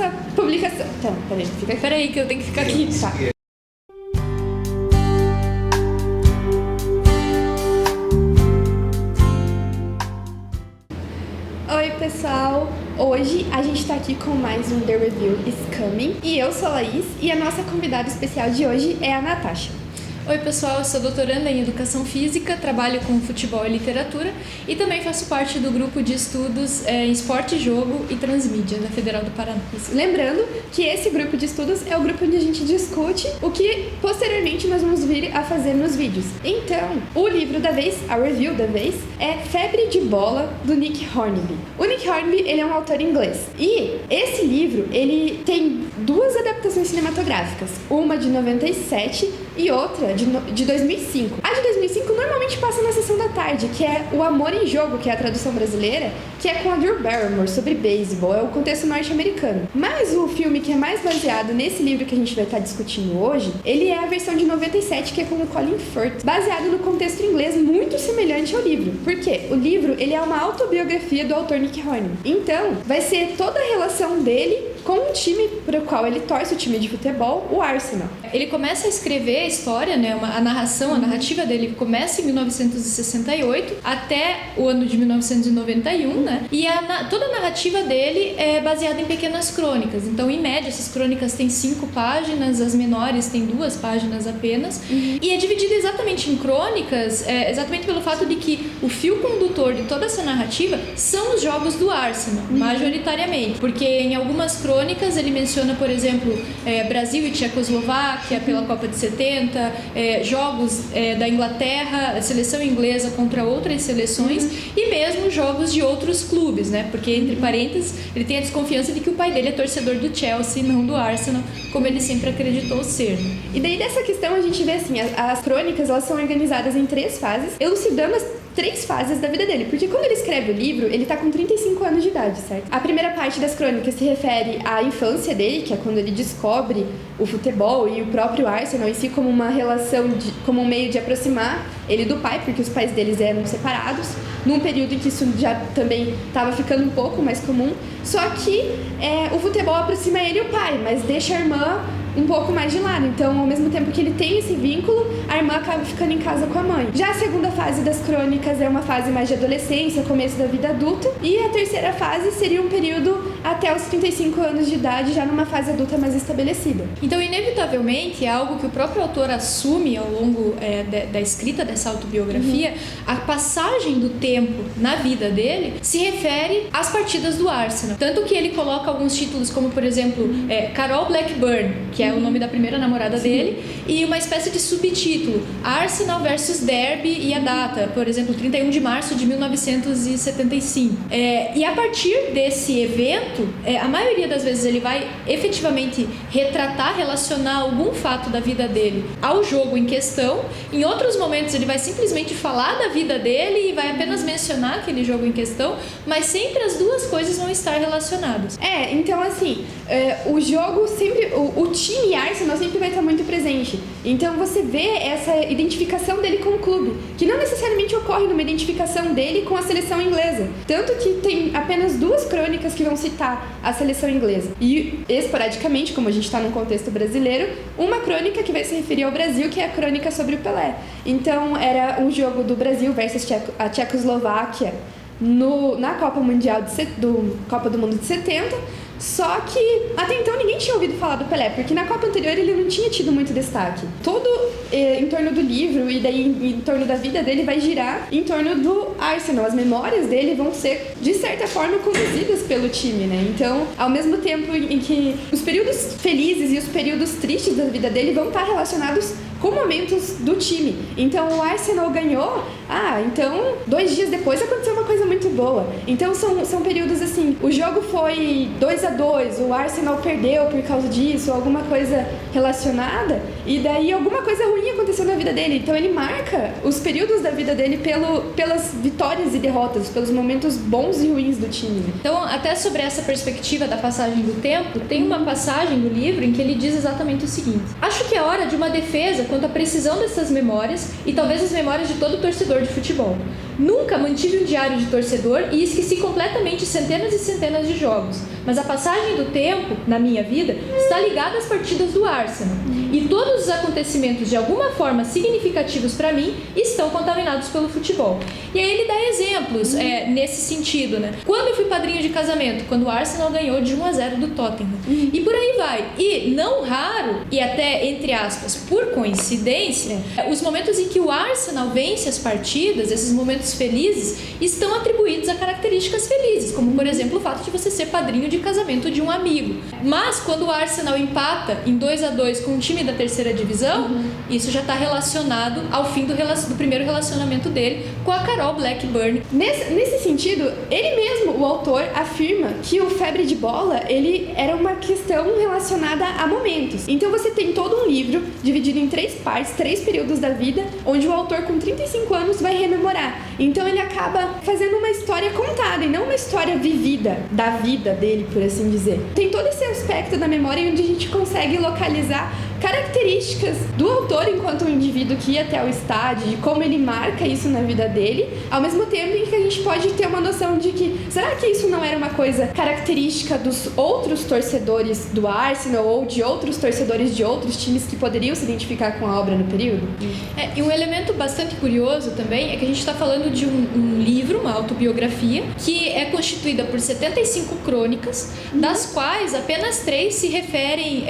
nossa publicação. Então, peraí que eu tenho que ficar aqui, tá? Oi, pessoal! Hoje a gente tá aqui com mais um The Review is Coming e eu sou a Laís e a nossa convidada especial de hoje é a Natasha. Oi pessoal, eu sou doutoranda em Educação Física, trabalho com futebol e literatura e também faço parte do grupo de estudos em Esporte, Jogo e Transmídia da Federal do Paraná. Lembrando que esse grupo de estudos é o grupo onde a gente discute o que posteriormente nós vamos vir a fazer nos vídeos. Então, o livro da vez, a review da vez, é Febre de Bola, do Nick Hornby. O Nick Hornby, ele é um autor inglês e esse livro, ele tem duas adaptações cinematográficas, uma de 97 e outra de 2005. A de 2005 normalmente passa na sessão da tarde, que é O Amor em Jogo, que é a tradução brasileira, que é com a Drew Barrymore, sobre beisebol, é o contexto norte-americano. Mas o filme que é mais baseado nesse livro que a gente vai estar discutindo hoje, ele é a versão de 97, que é com o Colin Firth, baseado no contexto inglês muito semelhante ao livro. Por quê? O livro, ele é uma autobiografia do autor Nick Hornby. Então, vai ser toda a relação dele com o time para o qual ele torce, o time de futebol, o Arsenal. Ele começa a escrever a história, né, a narrativa dele começa em 1968 até o ano de 1991, né, e toda a narrativa dele é baseada em pequenas crônicas. Então, em média, essas crônicas têm 5 páginas, as menores têm 2 páginas apenas, e é dividida exatamente em crônicas, exatamente pelo fato de que o fio condutor de toda essa narrativa são os jogos do Arsenal, majoritariamente, porque em algumas crônicas ele menciona, por exemplo, Brasil e Tchecoslováquia pela Copa de 70, jogos da Inglaterra, a seleção inglesa contra outras seleções e mesmo jogos de outros clubes, né? Porque, entre parênteses, ele tem a desconfiança de que o pai dele é torcedor do Chelsea e não do Arsenal, como ele sempre acreditou ser. E daí dessa questão a gente vê assim, as crônicas, elas são organizadas em 3 fases, elucidando as 3 fases da vida dele, porque quando ele escreve o livro, ele tá com 35 anos de idade, certo? A primeira parte das crônicas se refere à infância dele, que é quando ele descobre o futebol e o próprio Arsenal em si como uma relação, como um meio de aproximar ele do pai, porque os pais deles eram separados, num período em que isso já também estava ficando um pouco mais comum, só que o futebol aproxima ele e o pai, mas deixa a irmã um pouco mais de lado. Então, ao mesmo tempo que ele tem esse vínculo, a irmã acaba ficando em casa com a mãe. Já a segunda fase das crônicas é uma fase mais de adolescência, começo da vida adulta, e a terceira fase seria um período até os 35 anos de idade, já numa fase adulta mais estabelecida. Então, inevitavelmente, é algo que o próprio autor assume ao longo da escrita dessa autobiografia, a passagem do tempo na vida dele se refere às partidas do Arsenal. Tanto que ele coloca alguns títulos como, por exemplo, Carol Blackburn, que é o nome da primeira namorada dele, e uma espécie de subtítulo, Arsenal versus Derby e a data, por exemplo, 31 de março de 1975. E a partir desse evento, a maioria das vezes ele vai efetivamente retratar, relacionar algum fato da vida dele ao jogo em questão. Em outros momentos ele vai simplesmente falar da vida dele e vai apenas mencionar aquele jogo em questão, mas sempre as duas coisas vão estar relacionadas. Então assim, o jogo sempre, o time Arsenal sempre vai estar muito presente. Então você vê essa identificação dele com o clube, que não necessariamente ocorre numa identificação dele com a seleção inglesa. Tanto que tem apenas 2 crônicas que vão citar a seleção inglesa. E esporadicamente, como a gente está num contexto brasileiro, uma crônica que vai se referir ao Brasil, que é a crônica sobre o Pelé. Então era um jogo do Brasil versus a Tchecoslováquia na Copa Mundial Copa do Mundo de 70. Só que até então ninguém tinha ouvido falar do Pelé, porque na Copa anterior ele não tinha tido muito destaque. Todo em torno do livro e daí em torno da vida dele vai girar em torno do Arsenal. As memórias dele vão ser, de certa forma, conduzidas pelo time, né? Então, ao mesmo tempo em que os períodos felizes e os períodos tristes da vida dele vão estar relacionados com momentos do time. Então, o Arsenal ganhou, então 2 dias depois aconteceu uma coisa muito boa. Então, são períodos assim, o jogo foi 2-2, o Arsenal perdeu por causa disso, alguma coisa relacionada, e daí alguma coisa ruim aconteceu na vida dele. Então, ele marca os períodos da vida dele pelas vitórias e derrotas, pelos momentos bons e ruins do time. Então, até sobre essa perspectiva da passagem do tempo, tem uma passagem no livro em que ele diz exatamente o seguinte: acho que é hora de uma defesa quanto à precisão dessas memórias e talvez as memórias de todo torcedor de futebol. Nunca mantive um diário de torcedor e esqueci completamente centenas e centenas de jogos. Mas a passagem do tempo, na minha vida, está ligada às partidas do Arsenal. E todos os acontecimentos, de alguma forma significativos para mim, estão contaminados pelo futebol. E aí ele dá exemplos nesse sentido, né? Quando eu fui padrinho de casamento, quando o Arsenal ganhou de 1-0 do Tottenham. E por aí vai. E não raro, e até entre aspas, por coincidência, os momentos em que o Arsenal vence as partidas, esses momentos felizes, estão atribuídos a características felizes, como por exemplo o fato de você ser padrinho de casamento de um amigo. Mas quando o Arsenal empata em 2-2 com um time da terceira divisão, isso já está relacionado ao fim do primeiro relacionamento dele com a Carol Blackburn. Nesse sentido, ele mesmo, o autor, afirma que o Febre de Bola, ele era uma questão relacionada a momentos. Então você tem todo um livro dividido em 3 partes, 3 períodos da vida, onde o autor com 35 anos vai rememorar. Então ele acaba fazendo uma história contada e não uma história vivida da vida dele, por assim dizer. Tem todo esse aspecto da memória onde a gente consegue localizar características do autor enquanto um indivíduo que ia até o estádio, de como ele marca isso na vida dele, ao mesmo tempo em que a gente pode ter uma noção de que, será que isso não era uma coisa característica dos outros torcedores do Arsenal ou de outros torcedores de outros times que poderiam se identificar com a obra no período? E um elemento bastante curioso também é que a gente está falando de um livro, uma autobiografia, que é constituída por 75 crônicas, das quais apenas 3 se referem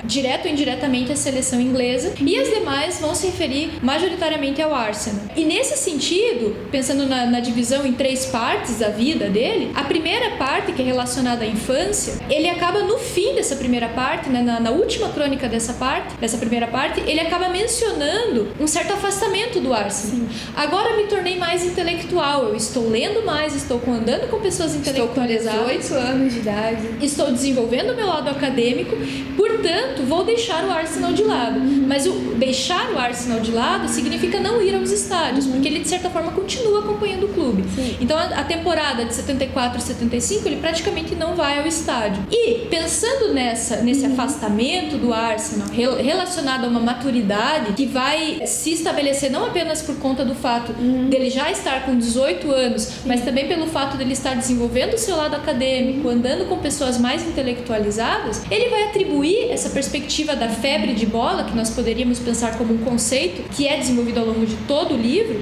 direto ou indiretamente à seleção inglesa e as demais vão se referir majoritariamente ao Arsenal. E nesse sentido, pensando na divisão em 3 partes da vida dele, a primeira parte, que é relacionada à infância, ele acaba no fim dessa primeira parte, né, na última crônica dessa primeira parte, ele acaba mencionando um certo afastamento do Arsenal. Sim. Agora me tornei mais intelectual, eu estou lendo mais, estou andando com pessoas intelectualizadas. Estou com 18 anos de idade. Estou desenvolvendo o meu lado acadêmico, portanto, vou deixar o Arsenal de lado. Mas deixar o Arsenal de lado significa não ir aos estádios, porque ele, de certa forma, continua acompanhando o clube. Sim. Então, a temporada de 74 e 75, ele praticamente não vai ao estádio. E, pensando nesse afastamento do Arsenal, relacionado a uma maturidade que vai se estabelecer não apenas por conta do fato dele já estar com 18 anos, mas também pelo fato dele estar desenvolvendo o seu lado acadêmico, andando com pessoas mais intelectualizadas, ele vai atribuir essa perspectiva da febre de bola, que nós poderíamos pensar como um conceito que é desenvolvido ao longo de todo o livro,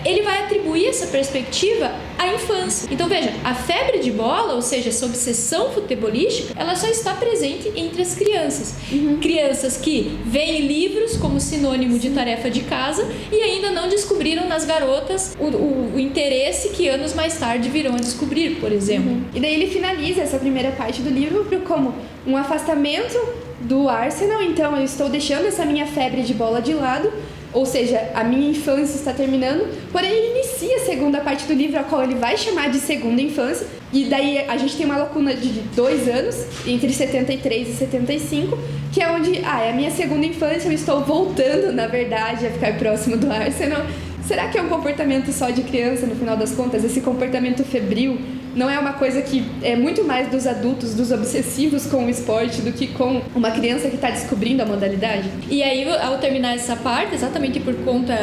ele vai atribuir essa perspectiva à infância. Então veja, a febre de bola, ou seja, essa obsessão futebolística, ela só está presente entre as crianças. Crianças que veem livros como sinônimo de tarefa de casa e ainda não descobriram nas garotas o interesse que anos mais tarde virão a descobrir, por exemplo. E daí ele finaliza essa primeira parte do livro como um afastamento do Arsenal, então eu estou deixando essa minha febre de bola de lado, ou seja, a minha infância está terminando, porém ele inicia a segunda parte do livro, a qual ele vai chamar de segunda infância, e daí a gente tem uma lacuna de 2 anos, entre 73 e 75, que é onde, é a minha segunda infância, eu estou voltando, na verdade, a ficar próximo do Arsenal. Será que é um comportamento só de criança, no final das contas? Esse comportamento febril não é uma coisa que é muito mais dos adultos, dos obsessivos com o esporte, do que com uma criança que está descobrindo a modalidade? E aí, ao terminar essa parte, exatamente por conta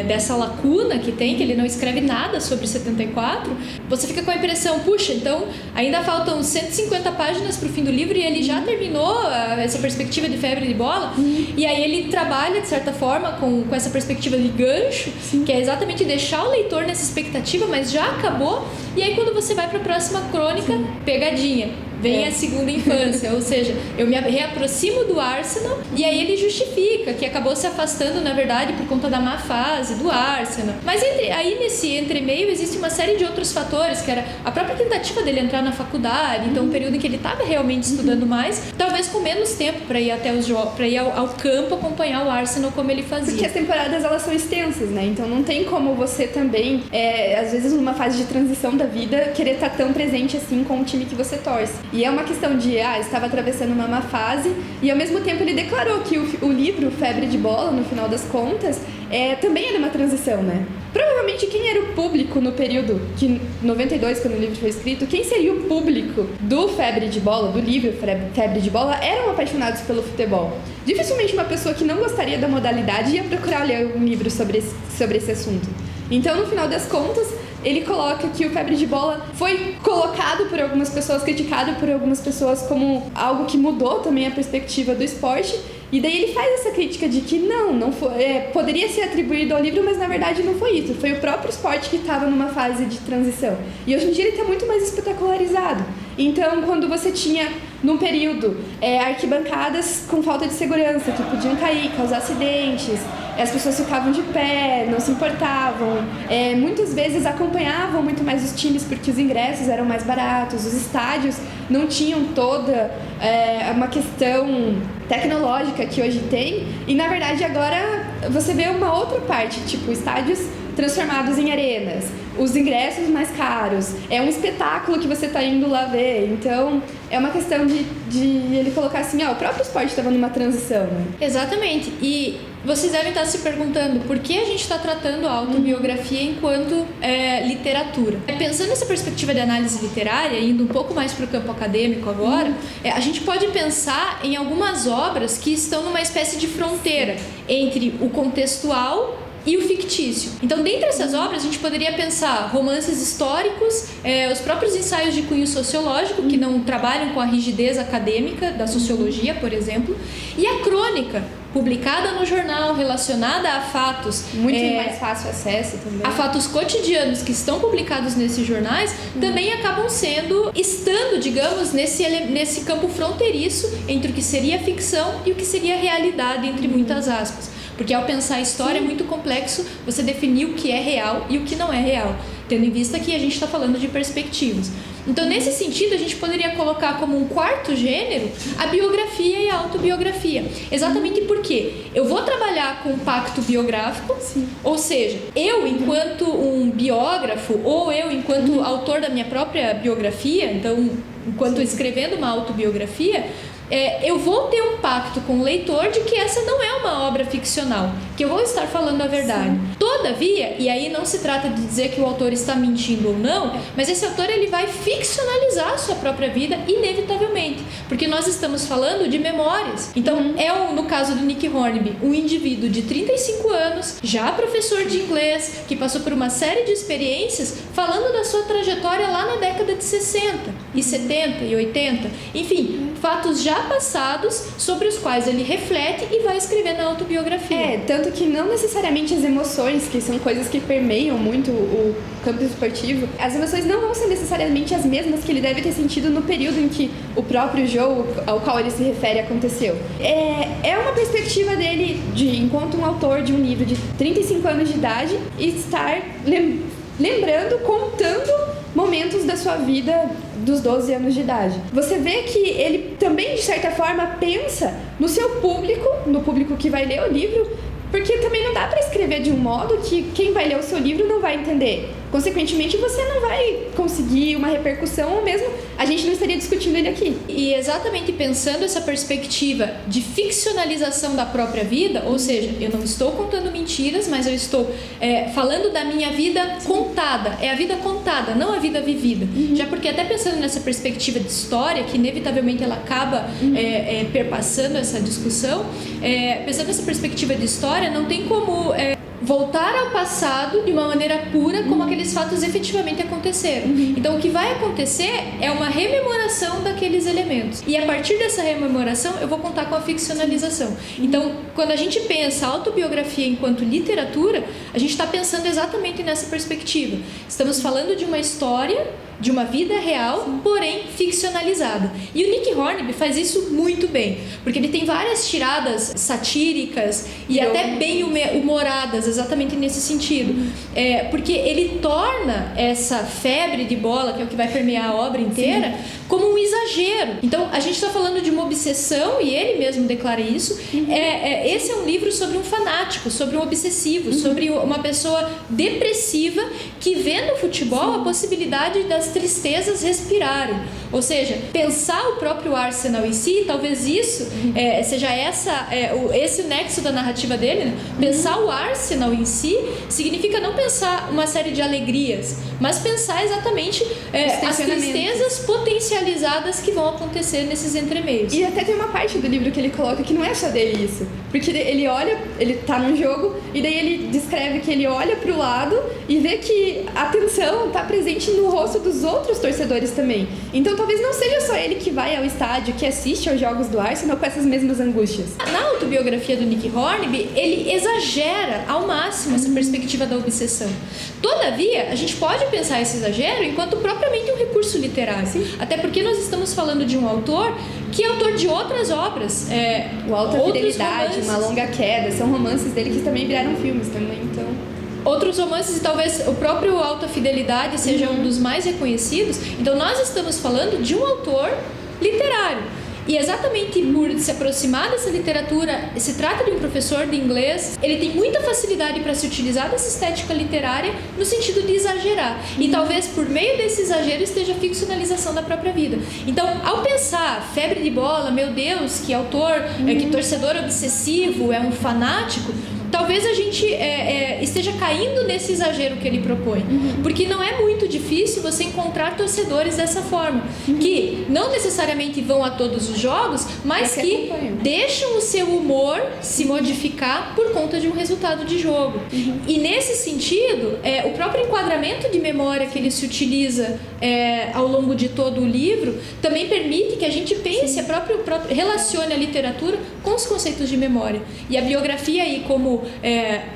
dessa lacuna que tem, que ele não escreve nada sobre 74, você fica com a impressão, puxa, então ainda faltam 150 páginas para o fim do livro e ele já terminou essa perspectiva de febre de bola. E aí ele trabalha, de certa forma, com essa perspectiva de gancho, que é exatamente deixar o leitor nessa expectativa, mas já acabou. E aí quando você vai para a próxima crônica, pegadinha, vem a segunda infância, ou seja, eu me reaproximo do Arsenal e aí ele justifica que acabou se afastando, na verdade, por conta da má fase do Arsenal. Mas aí nesse entremeio existe uma série de outros fatores, que era a própria tentativa dele entrar na faculdade, então um período em que ele estava realmente estudando mais, talvez com menos tempo para ir até para ir ao campo acompanhar o Arsenal como ele fazia. Porque as temporadas elas são extensas, né? Então não tem como você também, às vezes numa fase de transição da vida, querer estar tão presente assim com o time que você torce. E é uma questão de, estava atravessando uma má fase, e ao mesmo tempo ele declarou que o livro Febre de Bola, no final das contas, também era uma transição, né? Provavelmente quem era o público no período que 92, quando o livro foi escrito, quem seria o público do Febre de Bola, do livro Febre de Bola, eram apaixonados pelo futebol. Dificilmente uma pessoa que não gostaria da modalidade ia procurar ler um livro sobre esse assunto. Então, no final das contas, ele coloca que o Febre de Bola foi colocado por algumas pessoas, criticado por algumas pessoas como algo que mudou também a perspectiva do esporte. E daí ele faz essa crítica de que não foi, poderia ser atribuído ao livro, mas na verdade não foi isso. Foi o próprio esporte que estava numa fase de transição. E hoje em dia ele está muito mais espetacularizado. Então, quando você tinha, num período, arquibancadas com falta de segurança, que podiam cair, causar acidentes, as pessoas ficavam de pé, não se importavam, muitas vezes acompanhavam muito mais os times porque os ingressos eram mais baratos, os estádios não tinham toda uma questão tecnológica que hoje tem, e na verdade agora você vê uma outra parte, tipo estádios transformados em arenas, os ingressos mais caros, é um espetáculo que você está indo lá ver, então é uma questão de ele colocar assim, o próprio esporte estava numa transição, né? Exatamente, e vocês devem estar se perguntando por que a gente está tratando a autobiografia enquanto literatura. Pensando nessa perspectiva de análise literária, indo um pouco mais para o campo acadêmico agora, a gente pode pensar em algumas obras que estão numa espécie de fronteira entre o contextual e o fictício. Então, dentre essas obras, a gente poderia pensar romances históricos, os próprios ensaios de cunho sociológico, que não trabalham com a rigidez acadêmica da sociologia, por exemplo, e a crônica, publicada no jornal, relacionada a fatos... Muito mais fácil acesso também. A fatos cotidianos que estão publicados nesses jornais, também acabam estando, digamos, nesse campo fronteiriço entre o que seria ficção e o que seria realidade, entre muitas aspas. Porque ao pensar a história é muito complexo você definir o que é real e o que não é real, tendo em vista que a gente está falando de perspectivas. Então, nesse sentido, a gente poderia colocar como um quarto gênero a biografia e a autobiografia. Exatamente porque eu vou trabalhar com um pacto biográfico, ou seja, eu enquanto um biógrafo ou eu enquanto autor da minha própria biografia, então, enquanto escrevendo uma autobiografia, eu vou ter um pacto com o leitor de que essa não é uma obra ficcional, que eu vou estar falando a verdade. Sim. Todavia, e aí não se trata de dizer que o autor está mentindo ou não, mas esse autor ele vai ficcionalizar a sua própria vida inevitavelmente, porque nós estamos falando de memórias. Então, no caso do Nick Hornby, um indivíduo de 35 anos, já professor de inglês, que passou por uma série de experiências, falando da sua trajetória lá na década de 60 e 70 e 80, enfim, fatos já passados sobre os quais ele reflete e vai escrever na autobiografia. Tanto que não necessariamente as emoções, que são coisas que permeiam muito o campo esportivo, as emoções não vão ser necessariamente as mesmas que ele deve ter sentido no período em que o próprio jogo ao qual ele se refere aconteceu. É uma perspectiva dele, enquanto um autor de um livro de 35 anos de idade, estar lembrando, contando momentos da sua vida dos 12 anos de idade. Você vê que ele também, de certa forma, pensa no seu público, no público que vai ler o livro, porque também não dá para escrever de um modo que quem vai ler o seu livro não vai entender. Consequentemente, você não vai conseguir uma repercussão, ou mesmo a gente não estaria discutindo ele aqui. E exatamente pensando essa perspectiva de ficcionalização da própria vida, ou seja, eu não estou contando mentiras, mas eu estou falando da minha vida contada. É a vida contada, não a vida vivida. Já porque até pensando nessa perspectiva de história, que inevitavelmente ela acaba perpassando essa discussão, pensando nessa perspectiva de história, não tem como... voltar ao passado de uma maneira pura como aqueles fatos efetivamente aconteceram. Então o que vai acontecer é uma rememoração daqueles elementos. E a partir dessa rememoração eu vou contar com a ficcionalização. Então quando a gente pensa a autobiografia enquanto literatura, a gente está pensando exatamente nessa perspectiva. Estamos falando de uma história, de uma vida real, porém ficcionalizada. E o Nick Hornby faz isso muito bem, porque ele tem várias tiradas satíricas e até bem humoradas, exatamente nesse sentido. Porque ele torna essa febre de bola, que é o que vai permear a obra inteira, como um exagero. Então, a gente está falando de uma obsessão, e ele mesmo declara isso. Esse é um livro sobre um fanático, sobre um obsessivo, sobre uma pessoa depressiva que vê no futebol a possibilidade das tristezas respirarem. Ou seja, pensar o próprio Arsenal em si, talvez isso seja esse o nexo da narrativa dele, né? Pensar o Arsenal em si significa não pensar uma série de alegrias, mas pensar exatamente as tristezas potencializadas especializadas que vão acontecer nesses entremeios. E até tem uma parte do livro que ele coloca que não é só dele isso. Porque ele olha, ele tá num jogo, e daí ele descreve que ele olha pro lado e vê que a tensão tá presente no rosto dos outros torcedores também. Então talvez não seja só ele que vai ao estádio, que assiste aos jogos do Arsenal com essas mesmas angústias. Na autobiografia do Nick Hornby, ele exagera ao máximo essa perspectiva da obsessão. Todavia, a gente pode pensar esse exagero enquanto propriamente um recurso literário. Sim. Até porque nós estamos falando de um autor que é autor de outras obras. O Alta Fidelidade, romances. Uma Longa Queda, são romances dele que também viraram filmes também, então... Outros romances, e talvez o próprio Alta Fidelidade seja um dos mais reconhecidos. Então nós estamos falando de um autor literário. E exatamente por se aproximar dessa literatura, se trata de um professor de inglês, ele tem muita facilidade para se utilizar dessa estética literária no sentido de exagerar. E talvez por meio desse exagero esteja a ficcionalização da própria vida. Então, ao pensar febre de bola, meu Deus, que autor, que torcedor obsessivo, é um fanático, talvez a gente esteja caindo nesse exagero que ele propõe. Porque não é muito difícil você encontrar torcedores dessa forma, que não necessariamente vão a todos os jogos, mas que deixam o seu humor se modificar por conta de um resultado de jogo. E nesse sentido, o próprio enquadramento de memória que ele se utiliza ao longo de todo o livro também permite que a gente pense, relacione a literatura com os conceitos de memória. E a biografia aí, como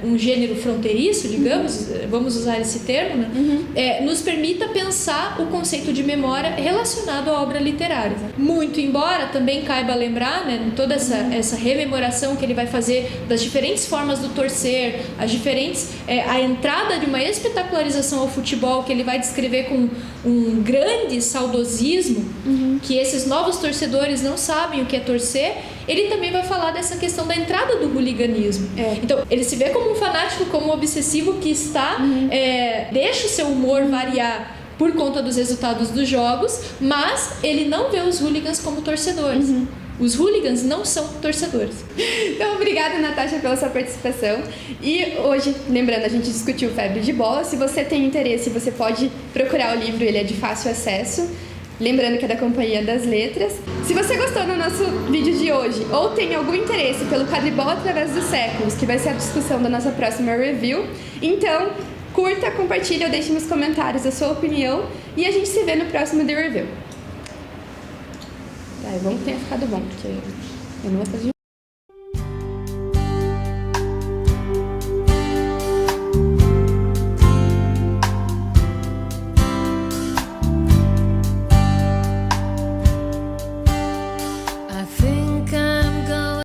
um gênero fronteiriço, digamos, vamos usar esse termo, né? Nos permita pensar o conceito de memória relacionado à obra literária. Muito embora também caiba lembrar, né, toda essa rememoração que ele vai fazer das diferentes formas do torcer, as diferentes, a entrada de uma espetacularização ao futebol que ele vai descrever com um grande saudosismo, que esses novos torcedores não sabem o que é torcer. Ele também vai falar dessa questão da entrada do hooliganismo. Então, ele se vê como um fanático, como um obsessivo que está, deixa o seu humor variar por conta dos resultados dos jogos, mas ele não vê os hooligans como torcedores. Os hooligans não são torcedores. Então, obrigada, Natasha, pela sua participação. E hoje, lembrando, a gente discutiu febre de bola. Se você tem interesse, você pode procurar o livro, ele é de fácil acesso. Lembrando que é da Companhia das Letras. Se você gostou do nosso vídeo de hoje ou tem algum interesse pelo quadribol através dos séculos, que vai ser a discussão da nossa próxima review, então curta, compartilha ou deixe nos comentários a sua opinião e a gente se vê no próximo The Review. Tá, vamos que tenha ficado bom, porque eu não vou fazer